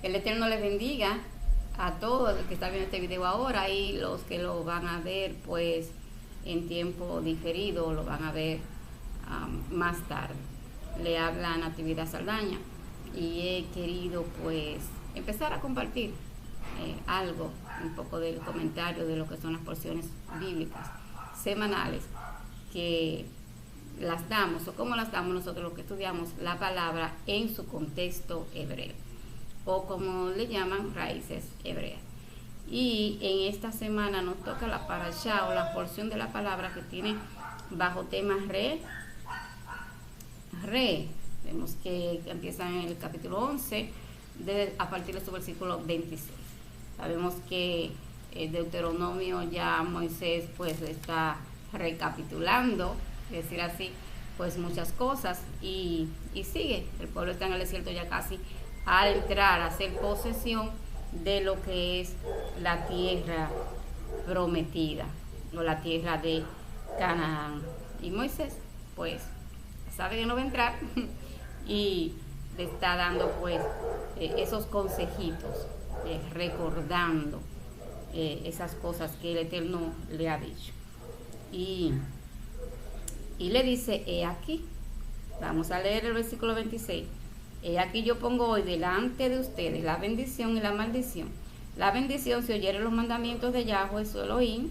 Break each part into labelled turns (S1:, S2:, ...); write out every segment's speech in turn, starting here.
S1: El Eterno les bendiga a todos los que están viendo este video ahora y los que lo van a ver pues en tiempo diferido, lo van a ver más tarde. Le habla Natividad Saldaña y he querido pues empezar a compartir algo, un poco del comentario de lo que son las porciones bíblicas semanales que las damos o cómo las damos nosotros los que estudiamos la palabra en su contexto hebreo o como le llaman raíces hebreas. Y en esta semana nos toca la parashá o la porción de la palabra que tiene bajo tema re. Vemos que empieza en el capítulo 11 a partir de su versículo 26. Sabemos que Deuteronomio ya Moisés pues está recapitulando, es decir así, pues muchas cosas y sigue. El pueblo está en el desierto ya casi al entrar a hacer posesión de lo que es la tierra prometida o la tierra de Canaán. Y Moisés pues sabe que no va a entrar y le está dando pues esos consejitos, recordando esas cosas que el Eterno le ha dicho. Y le dice, he aquí, vamos a leer el versículo 26. He aquí yo pongo hoy delante de ustedes la bendición y la maldición. La bendición si oyeren los mandamientos de Yahweh su Elohim,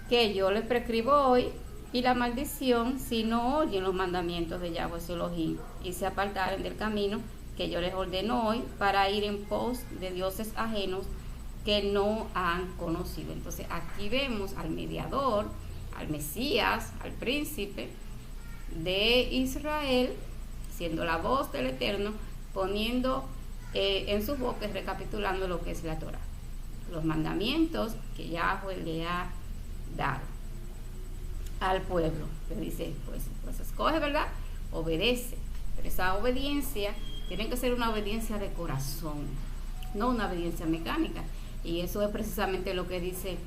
S1: que yo les prescribo hoy, y la maldición si no oyen los mandamientos de Yahweh su Elohim, y se apartaren del camino que yo les ordeno hoy, para ir en pos de dioses ajenos que no han conocido. Entonces aquí vemos al mediador, al Mesías, al príncipe de Israel, siendo la voz del Eterno, poniendo en sus boca, recapitulando lo que es la Torah, los mandamientos que Yahweh le ha dado al pueblo. Le dice, pues escoge, ¿verdad? Obedece. Pero esa obediencia tiene que ser una obediencia de corazón, no una obediencia mecánica. Y eso es precisamente lo que dice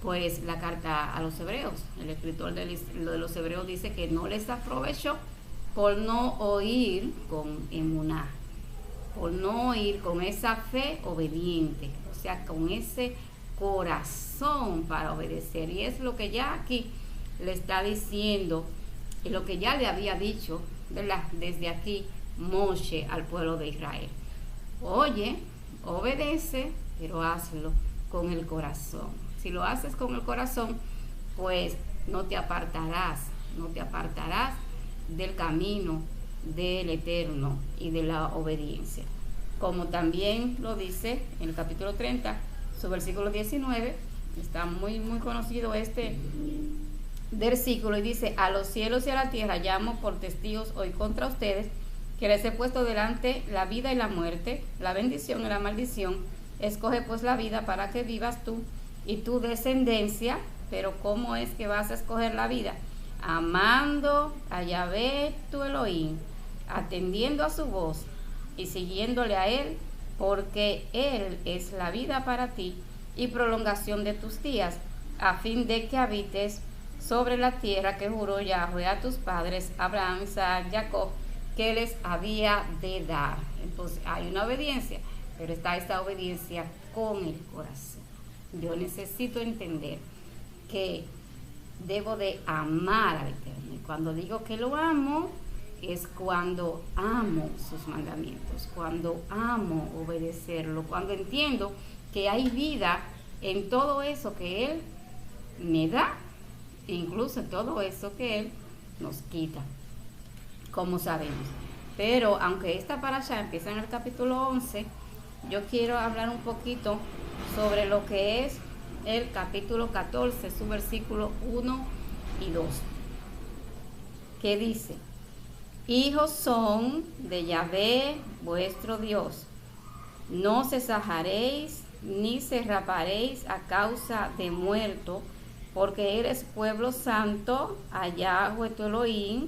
S1: pues la carta a los hebreos. El escritor de los hebreos dice que no les aprovechó por no oír con emuná, por no oír con esa fe obediente, o sea, con ese corazón para obedecer. Y es lo que ya aquí le está diciendo y lo que ya le había dicho, ¿verdad?, desde aquí Moshe al pueblo de Israel. Oye, obedece, pero hazlo con el corazón. Si lo haces con el corazón, pues no te apartarás del camino del Eterno y de la obediencia. Como también lo dice en el capítulo 30, su versículo 19, está muy conocido este versículo, y dice, a los cielos y a la tierra llamo por testigos hoy contra ustedes, que les he puesto delante la vida y la muerte, la bendición y la maldición. Escoge pues la vida para que vivas tú y tu descendencia. Pero ¿cómo es que vas a escoger la vida? Amando a Yahvé tu Elohim, atendiendo a su voz y siguiéndole a él, porque él es la vida para ti y prolongación de tus días, a fin de que habites sobre la tierra que juró Yahweh a tus padres, Abraham, Isaac, Jacob, que les había de dar. Entonces hay una obediencia, pero está esta obediencia con el corazón. Yo necesito entender que debo de amar al Eterno, y cuando digo que lo amo es cuando amo sus mandamientos, cuando amo obedecerlo, cuando entiendo que hay vida en todo eso que Él me da, incluso en todo eso que Él nos quita, como sabemos. Pero aunque esta parashá empieza en el capítulo 11, yo quiero hablar un poquito sobre lo que es el capítulo 14, su versículo 1 y 2, que dice, hijos son de Yahvé vuestro Dios, no cesajaréis ni se raparéis a causa de muerto, porque eres pueblo santo a Yahweh tu Elohim,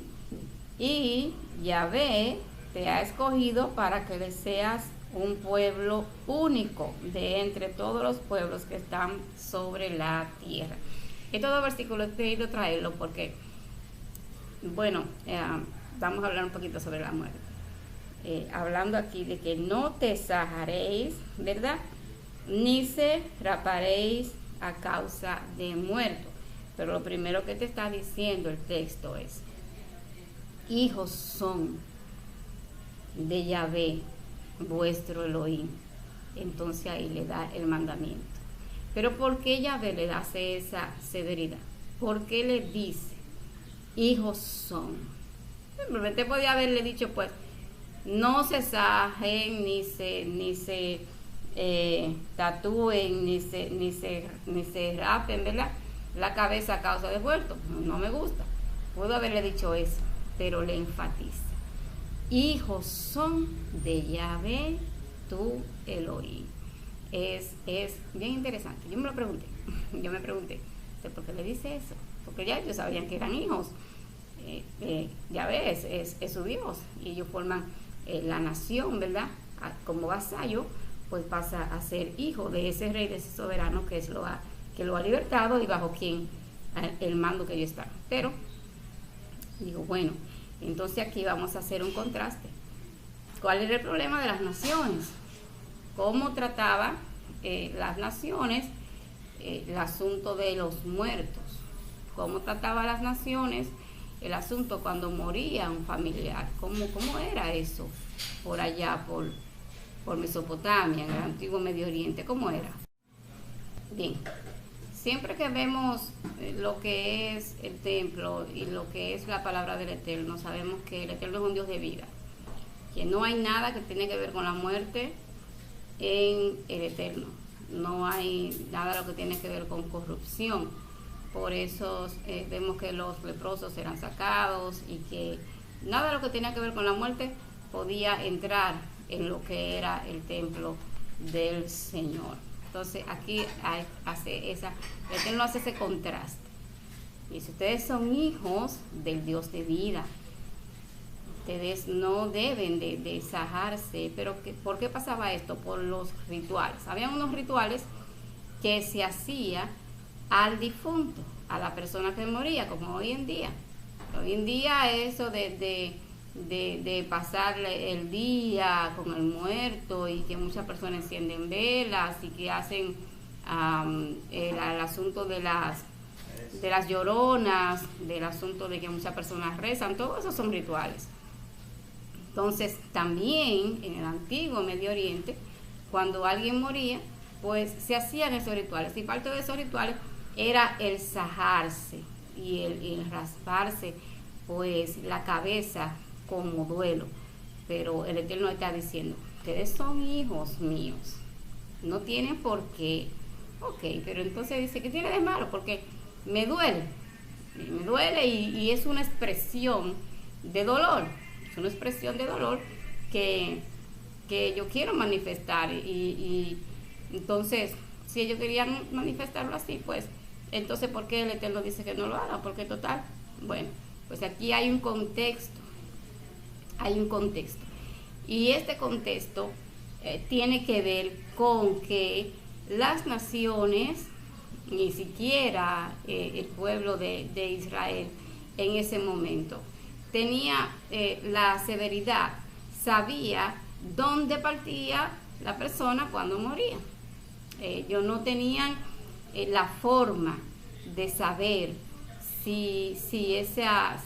S1: y Yahvé te ha escogido para que le seas un pueblo único de entre todos los pueblos que están sobre la tierra. Estos versículos he querido traerlo porque, bueno, vamos a hablar un poquito sobre la muerte. hablando aquí de que no te sajaréis, ¿verdad? Ni se raparéis a causa de muerto. Pero lo primero que te está diciendo el texto es: hijos son de Yahvé, vuestro Elohim. Entonces ahí le da el mandamiento. Pero ¿por qué Yahvé le hace esa severidad? ¿Por qué le dice hijos son? Simplemente podía haberle dicho, pues, no se sajen, ni se tatúen, ni se rapen, ¿verdad? La cabeza a causa de muerto. No me gusta. Puedo haberle dicho eso, pero le enfatiza: hijos son de Yahvé, tu Elohim. Es bien interesante. Yo me pregunté, ¿por qué le dice eso? Porque ya ellos sabían que eran hijos. Yahvé es su Dios, y ellos forman la nación, ¿verdad? Como vasallo, pues pasa a ser hijo de ese rey, de ese soberano que lo ha libertado y bajo quien el mando que ellos están. Pero digo, bueno, entonces aquí vamos a hacer un contraste. ¿Cuál era el problema de las naciones? ¿Cómo trataba las naciones el asunto de los muertos? ¿Cómo trataba las naciones el asunto cuando moría un familiar? ¿Cómo era eso por allá, por Mesopotamia, en el antiguo Medio Oriente? ¿Cómo era? Bien, siempre que vemos lo que es el templo y lo que es la palabra del Eterno, sabemos que el Eterno es un Dios de vida, que no hay nada que tiene que ver con la muerte en el Eterno. No hay nada lo que tiene que ver con corrupción. Por eso vemos que los leprosos eran sacados y que nada de lo que tenía que ver con la muerte podía entrar en lo que era el templo del Señor. Entonces aquí el Eterno hace ese contraste. Y si ustedes son hijos del Dios de vida, ustedes no deben de sajarse. Pero ¿por qué pasaba esto? Por los rituales. Habían unos rituales que se hacía al difunto, a la persona que moría, como hoy en día. Hoy en día eso de pasarle el día con el muerto, y que muchas personas encienden velas y que hacen el asunto de las lloronas, del asunto de que muchas personas rezan, todo eso son rituales. Entonces también en el antiguo Medio Oriente, cuando alguien moría, pues se hacían esos rituales, y parte de esos rituales era el sajarse y el rasparse pues la cabeza como duelo. Pero el Eterno está diciendo: ustedes son hijos míos, no tienen por qué. Ok, pero entonces dice: ¿qué tiene de malo? Porque me duele y es una expresión de dolor, es una expresión de dolor que yo quiero manifestar, y entonces si ellos querían manifestarlo así, pues entonces ¿por qué el Eterno dice que no lo haga? Porque total, bueno, pues aquí hay un contexto, y este contexto tiene que ver con que las naciones, ni siquiera el pueblo de Israel en ese momento tenía la severidad, sabía dónde partía la persona cuando moría. Ellos no tenían la forma de saber si esa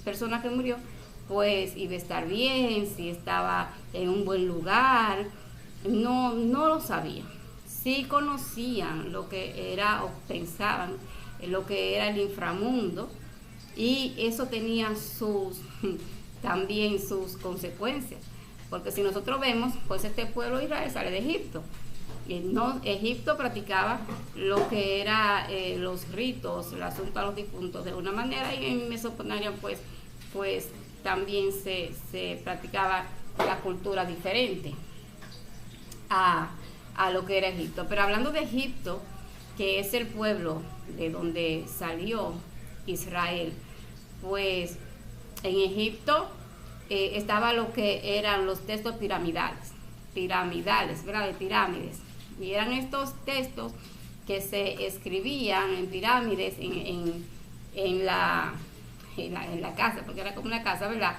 S1: persona que murió pues iba a estar bien, si estaba en un buen lugar. No lo sabían. Sí conocían lo que era, o pensaban lo que era el inframundo, y eso tenía también sus consecuencias, porque si nosotros vemos, pues este pueblo de Israel sale de Egipto. Egipto practicaba lo que era los ritos, el asunto a los difuntos de una manera, y en Mesopotamia pues también se practicaba la cultura diferente a lo que era Egipto. Pero hablando de Egipto, que es el pueblo de donde salió Israel, pues en Egipto estaba lo que eran los textos piramidales, ¿verdad? De pirámides. Y eran estos textos que se escribían en pirámides en la casa, porque era como una casa, ¿verdad?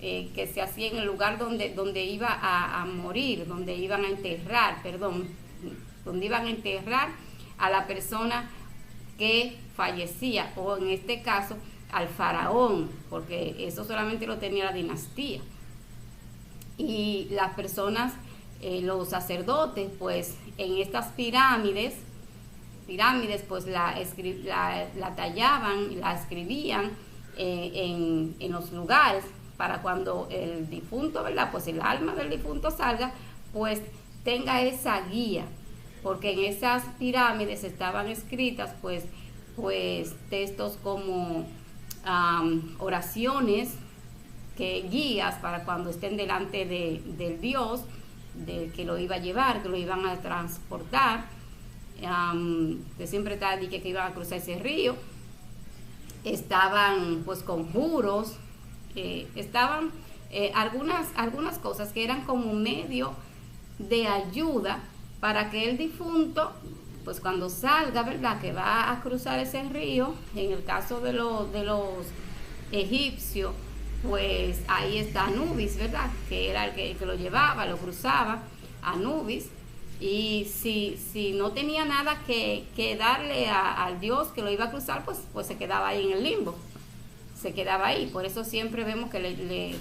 S1: que se hacía en el lugar donde iba a morir, donde iban a enterrar, donde iban a enterrar a la persona que fallecía, o en este caso al faraón, porque eso solamente lo tenía la dinastía. Y las personas, los sacerdotes, pues en estas pirámides pues la tallaban, la escribían en los lugares, para cuando el difunto, ¿verdad? Pues el alma del difunto salga, pues tenga esa guía, porque en esas pirámides estaban escritas pues textos como oraciones, guías para cuando estén delante del Dios, del que lo iba a llevar, que lo iban a transportar, que siempre está que iban a cruzar ese río. Estaban pues conjuros, estaban algunas cosas que eran como medio de ayuda para que el difunto, pues cuando salga, ¿verdad?, que va a cruzar ese río. En el caso de los egipcios, pues ahí está Anubis, ¿verdad?, que era el que lo llevaba, lo cruzaba, Anubis. Y si no tenía nada que darle al Dios que lo iba a cruzar, pues se quedaba ahí en el limbo, se quedaba ahí. Por eso siempre vemos que le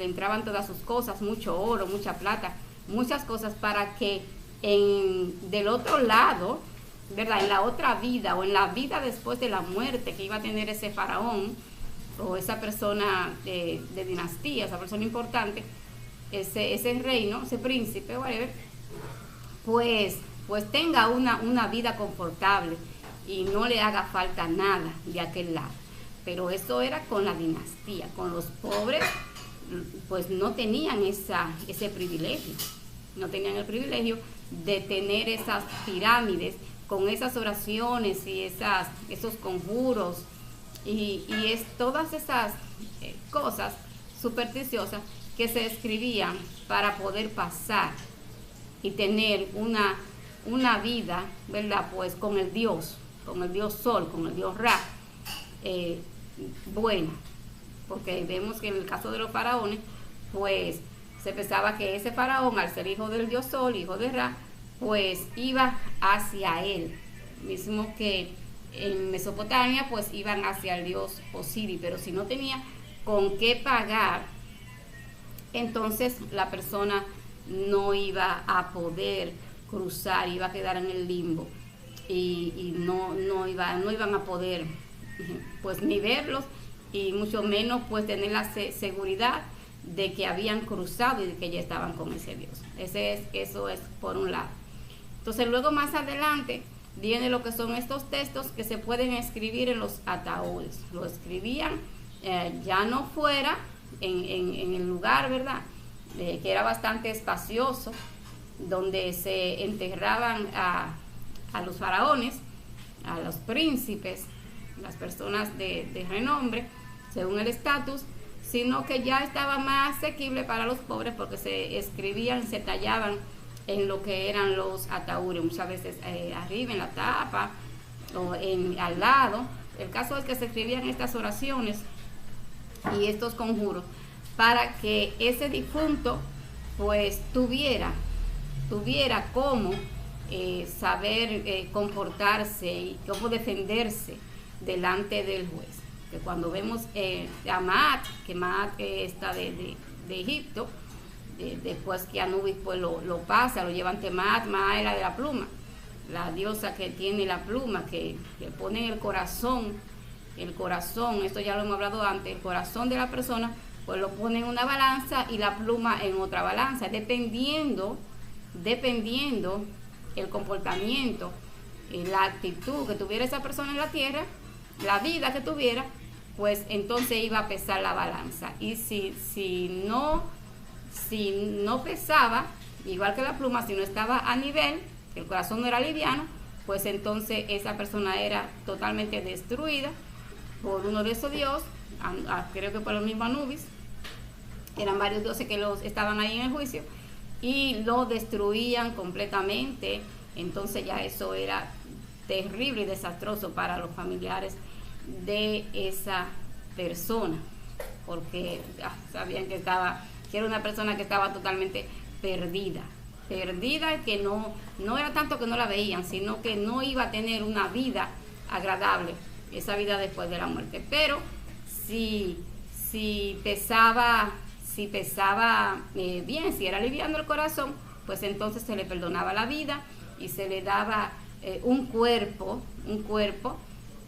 S1: entraban todas sus cosas, mucho oro, mucha plata, muchas cosas, para que del otro lado, ¿verdad?, en la otra vida, o en la vida después de la muerte que iba a tener ese faraón o esa persona de dinastía, esa persona importante, ese reino, ese príncipe, whatever, pues tenga una vida confortable y no le haga falta nada de aquel lado. Pero eso era con la dinastía. Con los pobres, pues no tenían ese privilegio, no tenían el privilegio de tener esas pirámides con esas oraciones y esos conjuros y todas esas cosas supersticiosas que se escribían para poder pasar y tener una vida, ¿verdad?, pues con el Dios Sol, con el Dios Ra, bueno, porque vemos que en el caso de los faraones, pues se pensaba que ese faraón, al ser hijo del Dios Sol, hijo de Ra, pues iba hacia él, mismo que en Mesopotamia pues iban hacia el dios Osiris. Pero si no tenía con qué pagar, entonces la persona no iba a poder cruzar, iba a quedar en el limbo y no iban a poder pues ni verlos, y mucho menos pues tener la seguridad de que habían cruzado y de que ya estaban con ese Dios. Eso es por un lado. Entonces luego más adelante viene lo que son estos textos que se pueden escribir en los ataúdes. Lo escribían ya no fuera en el lugar, ¿verdad?, que era bastante espacioso, donde se enterraban a los faraones, a los príncipes, las personas de renombre, según el estatus, sino que ya estaba más asequible para los pobres, porque se escribían, se tallaban en lo que eran los ataúdes, muchas veces arriba en la tapa o al lado. El caso es que se escribían estas oraciones y estos conjuros para que ese difunto pues tuviera cómo saber comportarse y cómo defenderse delante del juez. Que cuando vemos a Maat, que Maat está de Egipto, después que Anubis pues lo pasa, lo lleva ante Maat. Maat era de la pluma, la diosa que tiene la pluma, que pone en el corazón, esto ya lo hemos hablado antes, el corazón de la persona, pues lo pone en una balanza y la pluma en otra balanza, dependiendo el comportamiento, la actitud que tuviera esa persona en la tierra, la vida que tuviera, pues entonces iba a pesar la balanza. Y si no pesaba, igual que la pluma, si no estaba a nivel, el corazón no era liviano, pues entonces esa persona era totalmente destruida por uno de esos dioses, creo que por el mismo Anubis. Eran varios dioses que estaban ahí en el juicio y lo destruían completamente. Entonces ya eso era terrible y desastroso para los familiares de esa persona. porque sabían que era una persona que estaba totalmente perdida, que no era tanto que no la veían, sino que no iba a tener una vida agradable, esa vida después de la muerte. Pero si pesaba bien, si era liviano el corazón, pues entonces se le perdonaba la vida y se le daba un cuerpo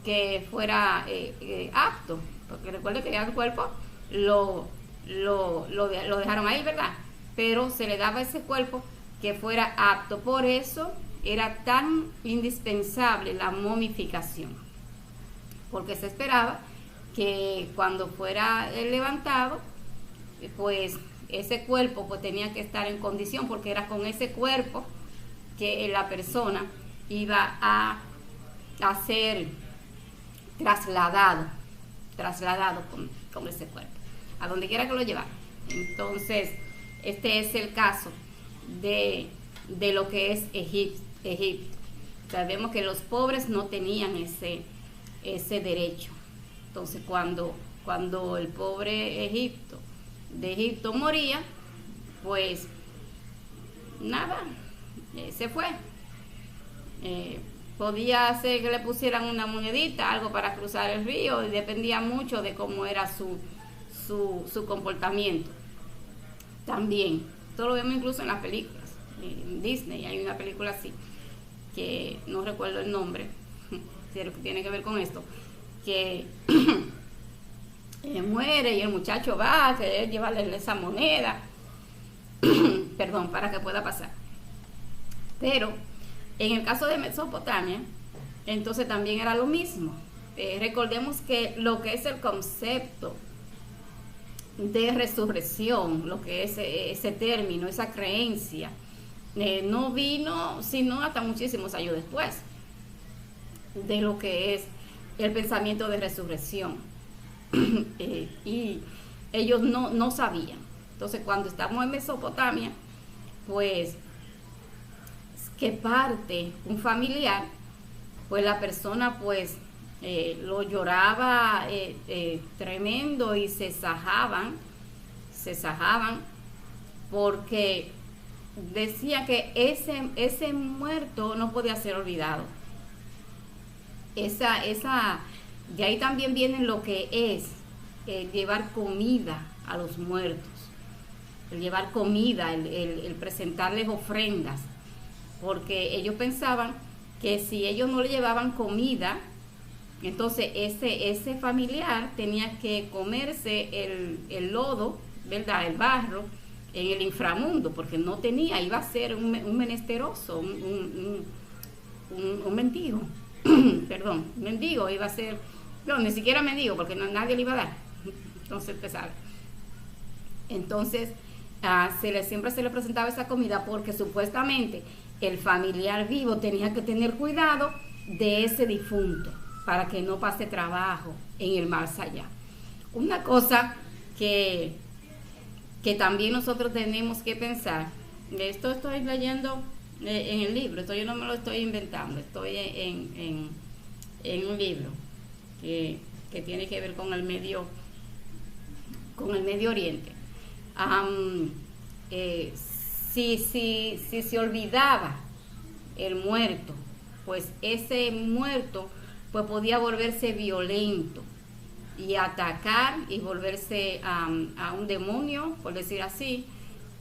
S1: que fuera apto, porque recuerde que ya el cuerpo lo dejaron ahí, ¿verdad? Pero se le daba ese cuerpo que fuera apto. Por eso era tan indispensable la momificación, porque se esperaba que cuando fuera levantado, pues ese cuerpo pues tenía que estar en condición, porque era con ese cuerpo que la persona iba a ser trasladado con ese cuerpo a donde quiera que lo llevara. Entonces este es el caso de lo que es Egipto. Sabemos que los pobres no tenían ese derecho. Entonces cuando el pobre de Egipto moría, pues nada, se fue. Podía ser que le pusieran una monedita, algo para cruzar el río, y dependía mucho de cómo era su comportamiento. También, esto lo vemos incluso en las películas, en Disney hay una película así, que no recuerdo el nombre, pero que tiene que ver con esto, que muere y el muchacho va a querer llevarle esa moneda, perdón, para que pueda pasar. Pero en el caso de Mesopotamia, entonces también era lo mismo. Recordemos que lo que es el concepto de resurrección, lo que es ese término, esa creencia, no vino sino hasta muchísimos años después de lo que es el pensamiento de resurrección. Y ellos no sabían. Entonces cuando estamos en Mesopotamia, pues que parte un familiar, pues la persona pues lo lloraba tremendo, y se sajaban porque decía que ese muerto no podía ser olvidado. De ahí también viene lo que es llevar comida a los muertos, el llevar comida, el presentarles ofrendas, porque ellos pensaban que si ellos no le llevaban comida, entonces ese familiar tenía que comerse el lodo, ¿verdad?, el barro, en el inframundo, porque no tenía, iba a ser un menesteroso, un mendigo, perdón, mendigo iba a ser, no, ni siquiera mendigo, porque nadie le iba a dar. Entonces usted sabe. Entonces siempre se le presentaba esa comida, porque supuestamente el familiar vivo tenía que tener cuidado de ese difunto para que no pase trabajo en el más allá. Una cosa que también nosotros tenemos que pensar, esto estoy leyendo en el libro, esto yo no me lo estoy inventando, estoy en un libro que tiene que ver con el Medio Oriente. Si se olvidaba el muerto, pues ese muerto pues podía volverse violento y atacar y volverse a un demonio, por decir así,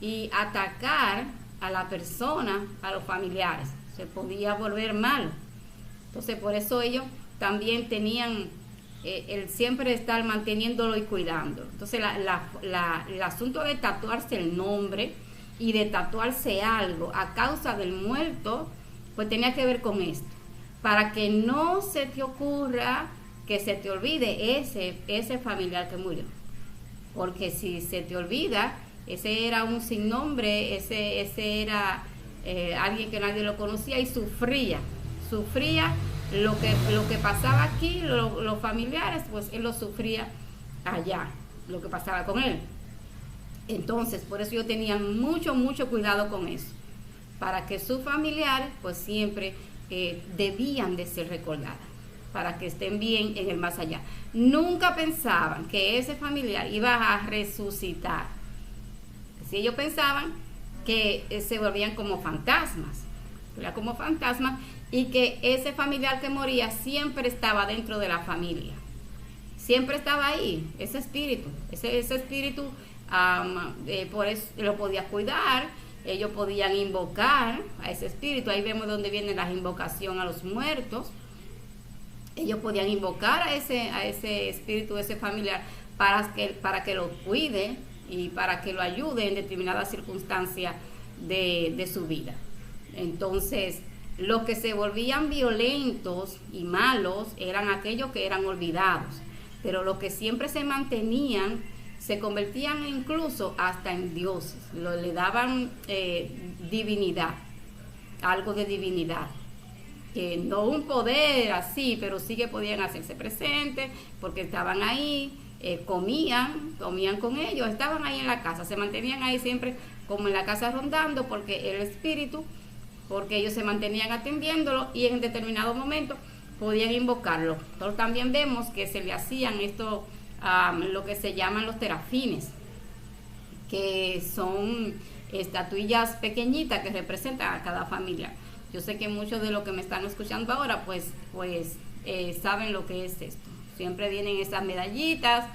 S1: y atacar a la persona, a los familiares. Se podía volver malo. Entonces por eso ellos también tenían el siempre estar manteniéndolo y cuidándolo. Entonces el asunto de tatuarse el nombre y de tatuarse algo a causa del muerto, pues tenía que ver con esto, para que no se te ocurra que se te olvide ese familiar que murió, porque si se te olvida, ese era un sin nombre, ese era alguien que nadie lo conocía y sufría lo que pasaba aquí, los familiares, pues él lo sufría allá, lo que pasaba con él. Entonces, por eso yo tenía mucho cuidado con eso, para que sus familiares, pues siempre debían de ser recordadas. para que estén bien en el más allá. Nunca pensaban que ese familiar iba a resucitar. Si ellos pensaban que se volvían como fantasmas, ¿verdad? Como fantasmas, y que ese familiar que moría siempre estaba dentro de la familia. Siempre estaba ahí, ese espíritu. Ese espíritu por eso lo podía cuidar. Ellos podían invocar a ese espíritu. Ahí vemos donde viene la invocación a los muertos. Ellos podían invocar a ese espíritu, ese familiar, para que lo cuide y para que lo ayude en determinadas circunstancias de su vida. Entonces, los que se volvían violentos y malos eran aquellos que eran olvidados, pero los que siempre se mantenían se convertían incluso hasta en dioses, le daban divinidad, algo de divinidad, que no un poder así, pero sí que podían hacerse presentes porque estaban ahí, comían con ellos, estaban ahí en la casa, se mantenían ahí siempre como en la casa rondando porque el espíritu, porque ellos se mantenían atendiéndolo y en determinado momento podían invocarlo. Nosotros también vemos que se le hacían esto, lo que se llaman los terafines, que son estatuillas pequeñitas que representan a cada familia. Yo sé que muchos de los que me están escuchando ahora pues saben lo que es esto. Siempre vienen esas medallitas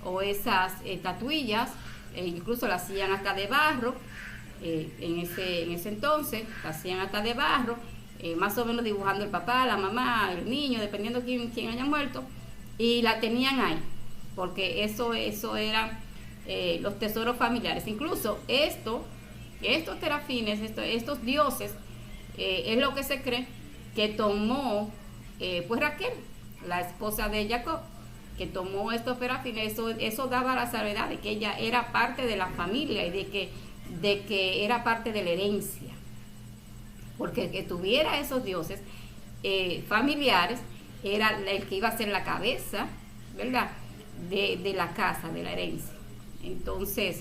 S1: o esas estatuillas, incluso las hacían hasta de barro. En ese entonces las hacían hasta de barro, más o menos dibujando el papá, la mamá, el niño, dependiendo quién haya muerto, y la tenían ahí, porque eso eran los tesoros familiares. Incluso estos terafines, estos dioses, es lo que se cree que tomó pues Raquel, la esposa de Jacob, que tomó estos terafines. Eso daba la salvedad de que ella era parte de la familia y de que era parte de la herencia, porque el que tuviera esos dioses familiares era el que iba a ser la cabeza, ¿verdad?, de la casa, de la herencia. Entonces,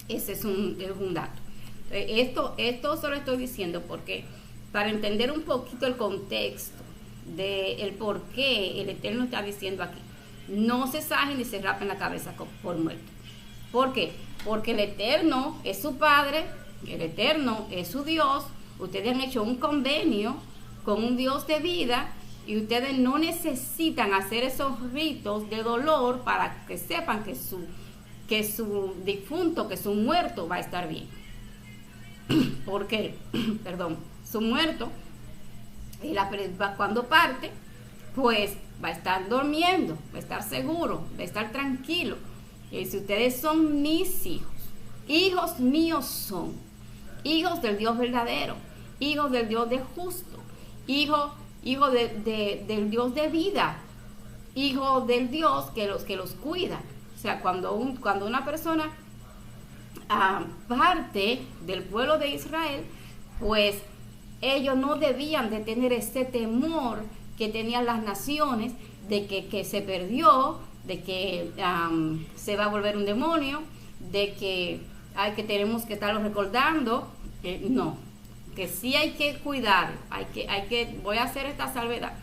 S1: ese es un dato. Esto se lo estoy diciendo porque para entender un poquito el contexto del por qué el Eterno está diciendo aquí, no se sajen ni se rapen la cabeza por muerto. ¿Por qué? Porque el Eterno es su Padre, el Eterno es su Dios. Ustedes han hecho un convenio con un Dios de vida y ustedes no necesitan hacer esos ritos de dolor para que sepan que su difunto, que su muerto va a estar bien. Porque, su muerto, cuando parte, pues va a estar durmiendo, va a estar seguro, va a estar tranquilo. Y si ustedes son mis hijos míos son, hijos del Dios verdadero, hijos del Dios de justo, hijos del Dios de vida, hijos del Dios que los cuida. O sea, cuando una persona parte del pueblo de Israel, pues ellos no debían de tener ese temor que tenían las naciones de que se perdió, de que se va a volver un demonio, de que tenemos que estarlo recordando. No, que sí hay que cuidar, voy a hacer esta salvedad,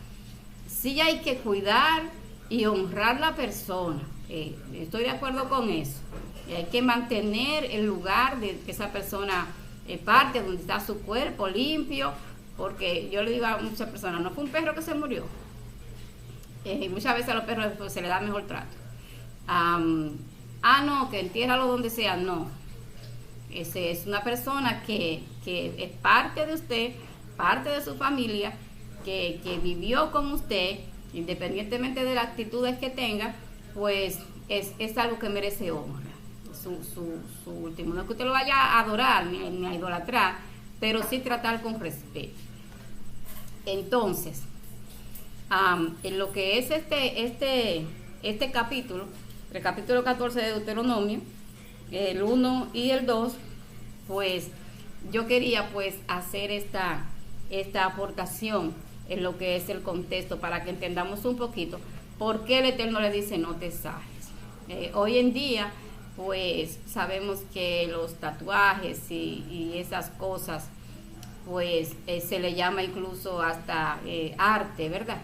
S1: sí hay que cuidar y honrar la persona. Estoy de acuerdo con eso. Hay que mantener el lugar de que esa persona parte, donde está su cuerpo limpio, porque yo le digo a muchas personas, no fue un perro que se murió. Muchas veces a los perros pues, se les da mejor trato. No, que entiérralo donde sea. No, es una persona que es parte de usted, parte de su familia, que vivió con usted, independientemente de las actitudes que tenga, pues es algo que merece honra. Su último, no es que usted lo vaya a adorar ni a idolatrar, pero sí tratar con respeto. Entonces, en lo que es este capítulo, el capítulo 14 de Deuteronomio, el 1 y el 2, pues yo quería pues hacer esta aportación en lo que es el contexto para que entendamos un poquito por qué el Eterno le dice no te sajes. Hoy en día pues sabemos que los tatuajes y esas cosas pues se le llama incluso hasta arte, ¿verdad?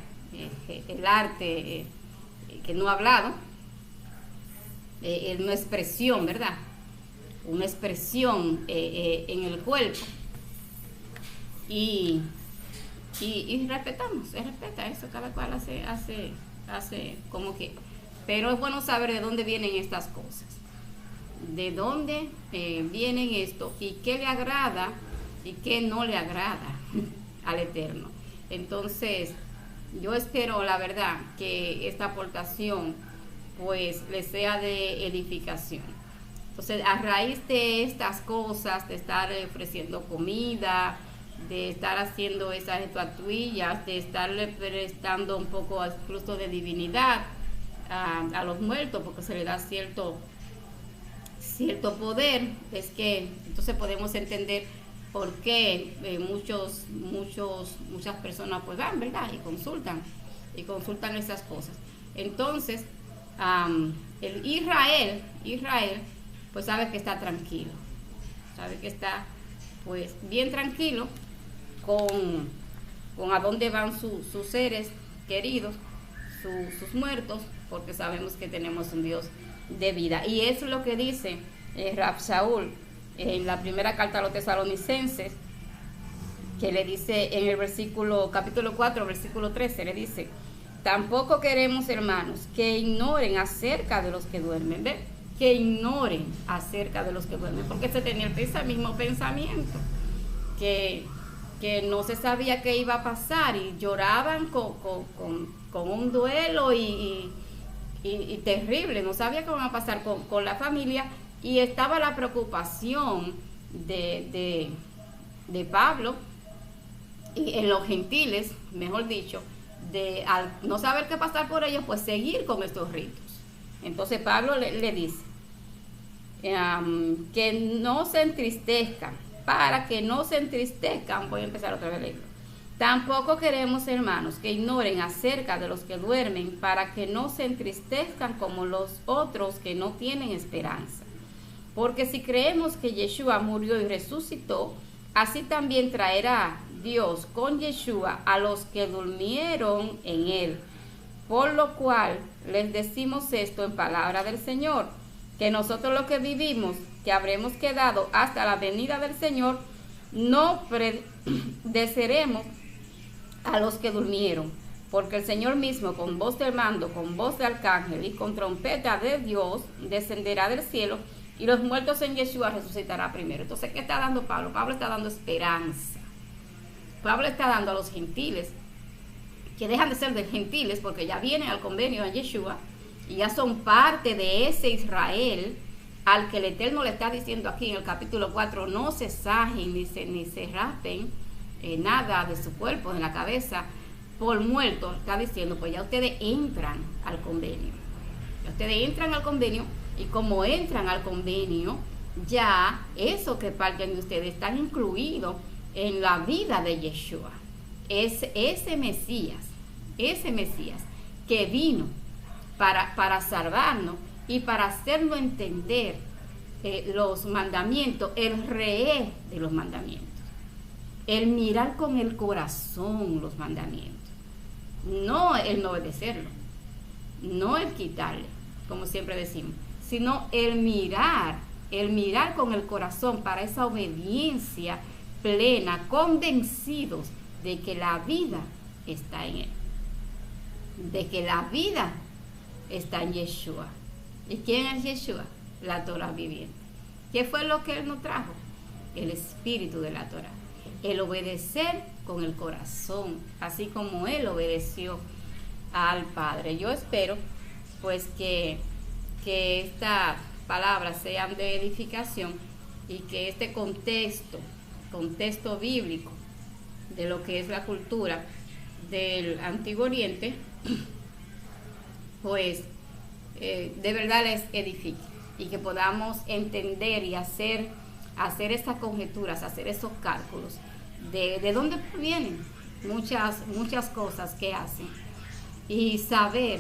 S1: el arte que no ha hablado, una expresión, ¿verdad? Una expresión en el cuerpo. Y respetamos, se respeta eso, cada cual hace como que. Pero es bueno saber de dónde vienen estas cosas, de dónde vienen esto y qué le agrada y qué no le agrada al Eterno. Entonces, yo espero, la verdad, que esta aportación pues les sea de edificación. Entonces, a raíz de estas cosas, de estar ofreciendo comida, de estar haciendo esas estatuillas, de estarle prestando un poco incluso de divinidad a los muertos, porque se le da cierto poder, es que entonces podemos entender por qué muchas personas pues van, ¿verdad? Y consultan esas cosas. Entonces, el Israel, pues sabe que está tranquilo, sabe que está pues bien tranquilo con a dónde van sus seres queridos, sus muertos, porque sabemos que tenemos un Dios de vida. Y eso es lo que dice Rab Shaul en la primera carta a los Tesalonicenses, que le dice en el capítulo 4, versículo 13, le dice: tampoco queremos, hermanos, que ignoren acerca de los que duermen. ¿Ven? Que ignoren acerca de los que duermen, porque se tenía ese mismo pensamiento, que no se sabía qué iba a pasar, y lloraban con un duelo y terrible, no sabía qué iba a pasar con la familia, y estaba la preocupación de Pablo y en los gentiles, mejor dicho, de al no saber qué pasar por ellos, pues seguir con estos ritos. Entonces Pablo le dice que no se entristezcan, para que no se entristezcan. Voy a empezar otra vez a leerlo. Tampoco queremos, hermanos, que ignoren acerca de los que duermen, para que no se entristezcan como los otros que no tienen esperanza. Porque si creemos que Yeshua murió y resucitó, así también traerá Dios con Yeshua a los que durmieron en él. Por lo cual les decimos esto en palabra del Señor, que nosotros los que vivimos, que habremos quedado hasta la venida del Señor, no precederemos a los que durmieron, porque el Señor mismo, con voz de mando, con voz de arcángel y con trompeta de Dios, descenderá del cielo, y los muertos en Yeshua resucitará primero. Entonces, ¿qué está dando Pablo? Pablo está dando esperanza. Pablo está dando a los gentiles, que dejan de ser de gentiles, porque ya vienen al convenio de Yeshua, y ya son parte de ese Israel, al que el Eterno le está diciendo aquí en el capítulo 4, no se sajen ni se raspen nada de su cuerpo, en la cabeza, por muerto. Está diciendo, pues ya ustedes entran al convenio. Ya ustedes entran al convenio, y como entran al convenio, ya eso que parten de ustedes están incluidos en la vida de Yeshua. Ese Mesías que vino para salvarnos y para hacernos entender los mandamientos, el rey de los mandamientos, el mirar con el corazón los mandamientos, no el no obedecerlo, no el quitarle, como siempre decimos, sino el mirar con el corazón para esa obediencia plena, convencidos de que la vida está en él, de que la vida está en Yeshua. ¿Y quién es Yeshua? La Torah viviente. ¿Qué fue lo que él nos trajo? El espíritu de la Torah. El obedecer con el corazón, así como él obedeció al Padre. Yo espero pues que estas palabras sean de edificación, y que este contexto bíblico de lo que es la cultura del Antiguo Oriente, pues de verdad les edifique, y que podamos entender y hacer esas conjeturas, hacer esos cálculos de dónde vienen muchas cosas que hacen, y saber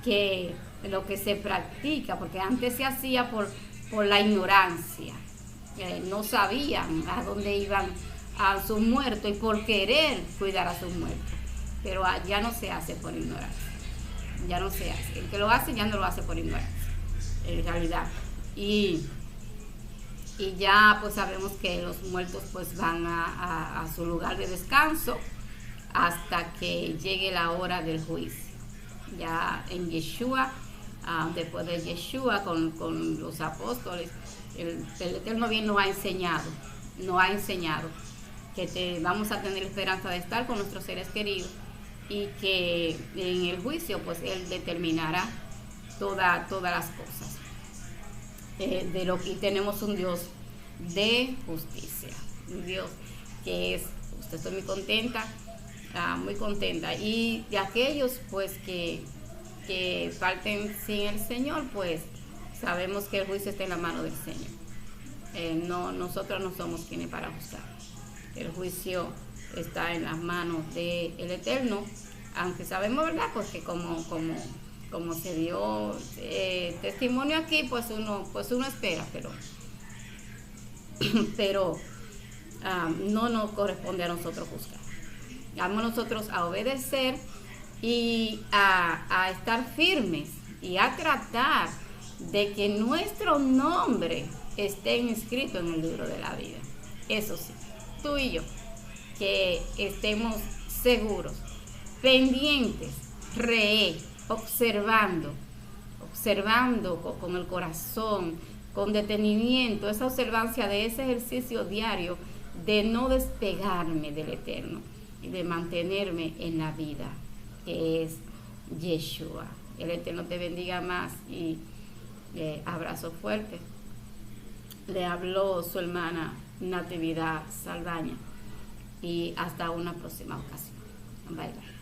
S1: que lo que se practica, porque antes se hacía por la ignorancia, no sabían a dónde iban a sus muertos y por querer cuidar a sus muertos. Pero ya no se hace por ignorancia. Ya no se hace. El que lo hace ya no lo hace por ignorancia, en realidad. Y ya pues sabemos que los muertos pues van a su lugar de descanso hasta que llegue la hora del juicio. Ya en Yeshua, después de Yeshua con los apóstoles, el Eterno bien nos ha enseñado que vamos a tener esperanza de estar con nuestros seres queridos y que en el juicio pues Él determinará todas las cosas. De lo que tenemos un Dios de justicia, un Dios que es justo. Estoy muy contenta, y de aquellos pues que falten sin el Señor, pues sabemos que el juicio está en la mano del Señor. Nosotros no somos quienes para juzgar. El juicio está en las manos del Eterno, aunque sabemos, ¿verdad? Porque como se dio testimonio aquí, pues uno espera, pero no nos corresponde a nosotros juzgar. Vamos nosotros a obedecer y a estar firmes y a tratar de que nuestro nombre esté inscrito en el libro de la vida. Eso sí, tú y yo, que estemos seguros, pendientes, observando con el corazón, con detenimiento, esa observancia de ese ejercicio diario de no despegarme del Eterno y de mantenerme en la vida, que es Yeshua. El Eterno te bendiga más y abrazo fuerte. Le habló su hermana Natividad Saldaña y hasta una próxima ocasión. Bye bye.